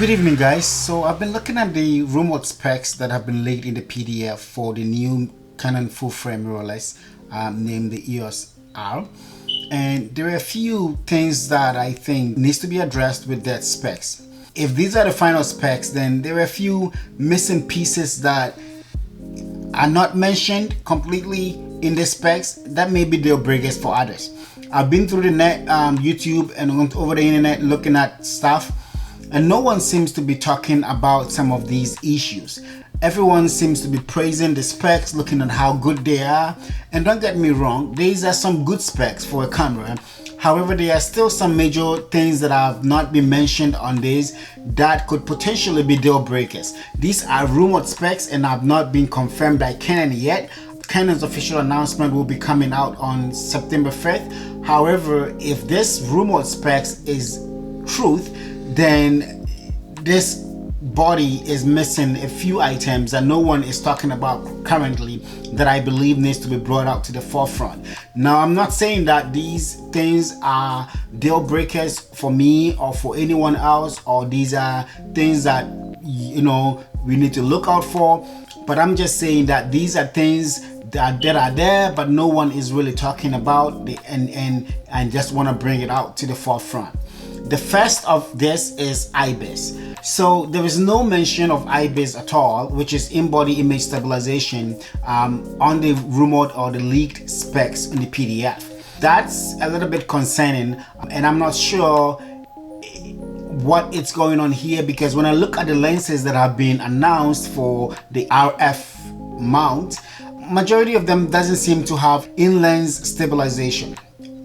Good evening, guys. So I've been looking at the rumored specs that have been leaked in the PDF for the new Canon full-frame mirrorless named the EOS R, and there are a few things that I think needs to be addressed with that specs. If these are the final specs, then there are a few missing pieces that are not mentioned completely in the specs that may be deal breakers for others. I've been through the net, YouTube and over the internet looking at stuff, and no one seems to be talking about some of these issues. Everyone seems to be praising the specs, looking at how good they are. And don't get me wrong, these are some good specs for a camera. However, there are still some major things that have not been mentioned on this that could potentially be deal breakers. These are rumored specs and have not been confirmed by Canon yet. Canon's official announcement will be coming out on September 5th. However, if this rumored specs is truth, then this body is missing a few items that no one is talking about currently that I believe needs to be brought out to the forefront. Now, I'm not saying that these things are deal breakers for me or for anyone else, or these are things that we need to look out for, but I'm just saying that these are things that are there but no one is really talking about, and just want to bring it out to the forefront. The first of this is IBIS. So there is no mention of IBIS at all, which is in-body image stabilization, on the rumored or the leaked specs in the PDF. That's a little bit concerning, and I'm not sure what it's going on here, because when I look at the lenses that have been announced for the RF mount, majority of them doesn't seem to have in-lens stabilization.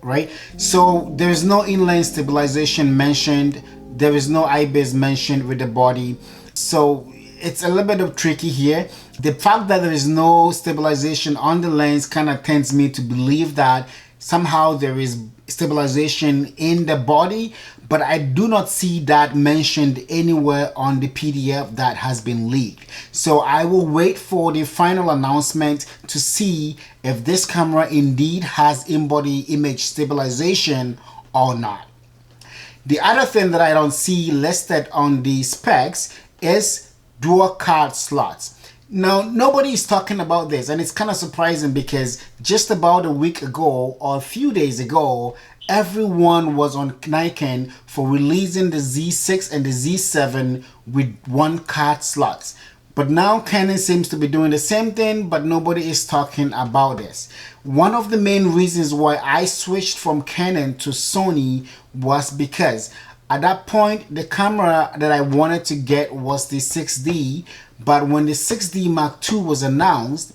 Right, so there's no in-lens stabilization mentioned. There is no IBIS mentioned with the body, so it's a little bit of tricky here. The fact that there is no stabilization on the lens kind of tends me to believe that somehow there is stabilization in the body, but I do not see that mentioned anywhere on the PDF that has been leaked. So I will wait for the final announcement to see if this camera indeed has in-body image stabilization or not. The other thing that I don't see listed on the specs is dual card slots. Now, nobody is talking about this, and it's kind of surprising because just about a week ago or a few days ago, everyone was on Nikon for releasing the Z6 and the Z7 with one card slots. But now Canon seems to be doing the same thing, but nobody is talking about this. One of the main reasons why I switched from Canon to Sony was because at that point, the camera that I wanted to get was the 6D, but when the 6D Mark II was announced,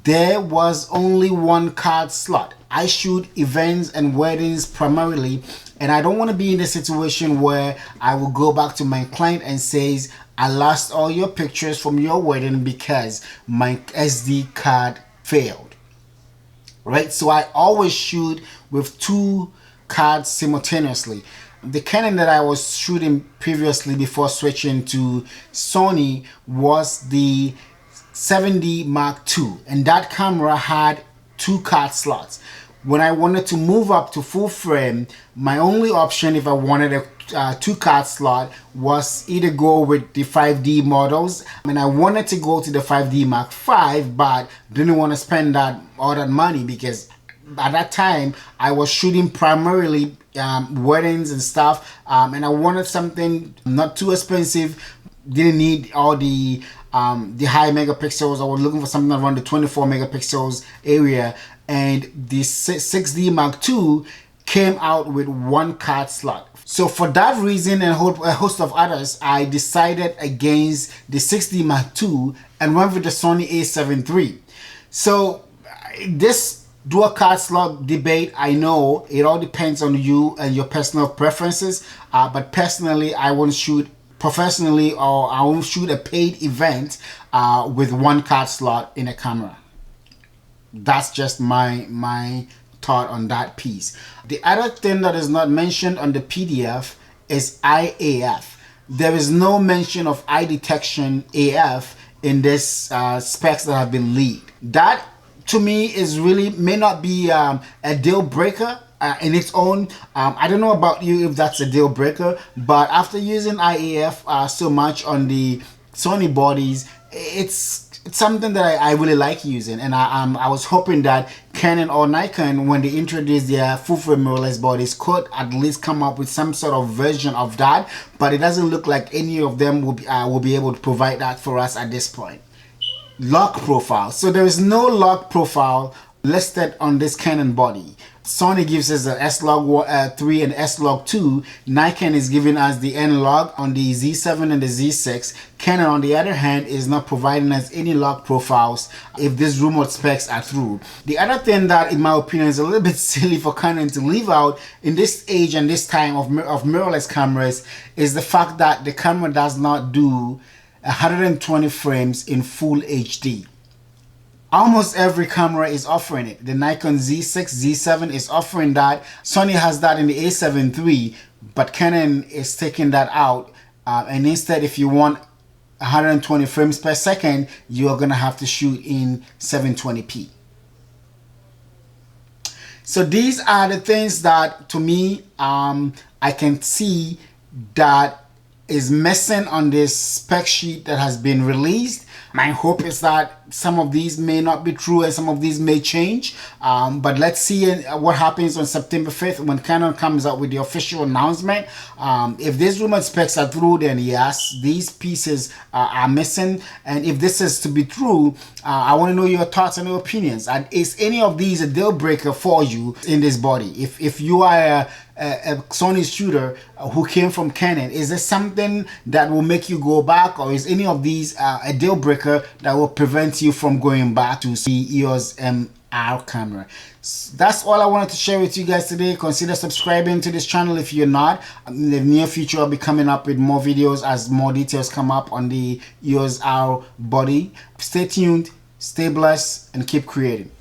there was only one card slot. I shoot events and weddings primarily, and I don't want to be in the situation where I will go back to my client and says, I lost all your pictures from your wedding because my SD card failed. Right? So I always shoot with two cards simultaneously. The Canon that I was shooting previously before switching to Sony was the 7D Mark II, and that camera had two card slots. When I wanted to move up to full frame, my only option if I wanted a two card slot was either go with the 5D models. I mean, I wanted to go to the 5D Mark V, but didn't want to spend all that money because at that time I was shooting primarily weddings and stuff, and I wanted something not too expensive. Didn't need all the high megapixels. I was looking for something around the 24 megapixels area, and the 6D Mark II came out with one card slot. So for that reason and a host of others, I decided against the 6D Mark II and went with the Sony a7 III. So this dual card slot debate, I know it all depends on you and your personal preferences, but personally I won't shoot professionally, or I won't shoot a paid event with one card slot in a camera. That's just my thought on that piece. The other thing that is not mentioned on the PDF is IAF. There is no mention of eye detection AF in this specs that have been leaked. That to me is really may not be a deal breaker in its own. I don't know about you if that's a deal breaker, but after using IAF so much on the Sony bodies, it's something that I really like using, and I was hoping that Canon or Nikon, when they introduce their full frame mirrorless bodies, could at least come up with some sort of version of that, but it doesn't look like any of them will be able to provide that for us at this point. Lock profile. So there is no lock profile listed on this Canon body. Sony gives us the S-Log3 and S-Log2. Nikon is giving us the N-Log on the Z7 and the Z6. Canon, on the other hand, is not providing us any lock profiles if these rumored specs are true. The other thing that, in my opinion, is a little bit silly for Canon to leave out in this age and this time of mirrorless cameras is the fact that the camera does not do 120 frames in full HD. Almost every camera is offering it. The Nikon Z6, Z7 is offering that. Sony has that in the A7 III, but Canon is taking that out. And instead, if you want 120 frames per second, you are going to have to shoot in 720p. So these are the things that, to me, I can see that is missing on this spec sheet that has been released. My hope is that some of these may not be true and some of these may change, but let's see what happens on September 5th when Canon comes out with the official announcement. If these rumored specs are true, then yes, these pieces are missing, and if this is to be true, I want to know your thoughts and your opinions. And is any of these a deal breaker for you in this body? If you are a Sony shooter who came from Canon, is there something that will make you go back, or is any of these a deal breaker that will prevent you from going back to the EOS MR camera? That's all I wanted to share with you guys today. Consider subscribing to this channel if you're not. In the near future, I'll be coming up with more videos as more details come up on the EOS R body. Stay tuned, stay blessed, and keep creating.